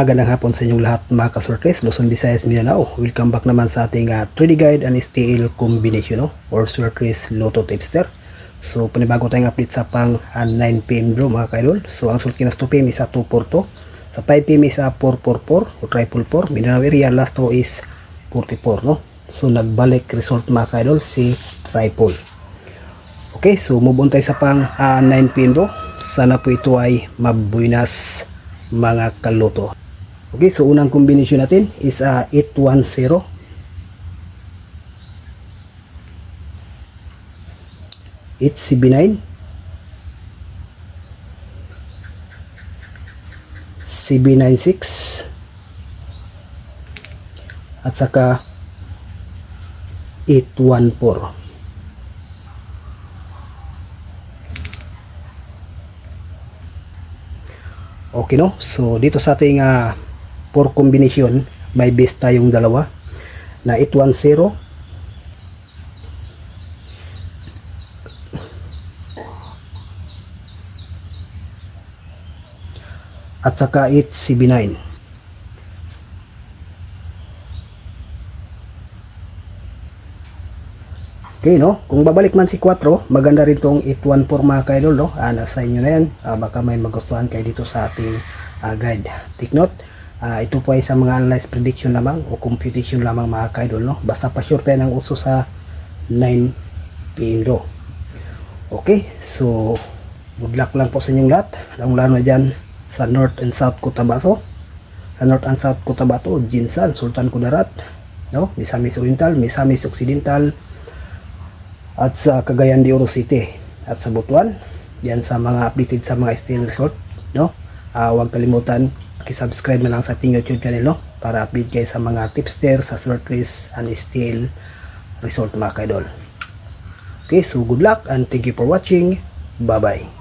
Magandang hapon sa inyong lahat mga ka-surtres, Luzon, Visayas, Mindanao. Welcome back naman sa ating 3D guide and STL combination or surtres Lotto tipster. So panibago tayong update sa pang 9pm draw mga ka-idol. So ang sulki na 2pm is 242, sa 5pm is 444 o triple 4. Mindanao area last row is 44 no. So nagbalik result mga ka-idol si triple. Okay, so move on tayo sa pang 9pm draw. Sana po ito ay mabuinas mga kaloto. Okay, so unang combination natin is 810, 879, 796 at saka 814. Okay no, so dito sa ating 4 combination, may base tayong dalawa na 810, at saka 879. Okay no, kung babalik man si 4, maganda rin tong 814 mga ka-idol no. Nasa inyo na yan, baka may magustuhan kayo dito sa ating guide. Take note, ito po ay sa mga analyze prediction lamang o computation lamang mga ka-idol no. Basta pa-sure tayo ng uso sa 9pm do. Okay, so good luck lang po sa inyong lahat, lalo na dyan sa North and South Cotabato. Sa North and South Cotabato, Jinsan, Sultan Kudarat no, Misamis Oriental, Misamis Occidental, at sa Cagayan de Oro City at sa Butuan. Yan sa mga updated sa mga steel resort no. Huwag kalimutan subscribe na lang sa ating YouTube channel no, para update kayo sa mga tipster sa surtres and steel resort mga ka-idol. Okay, so good luck and thank you for watching. Bye bye.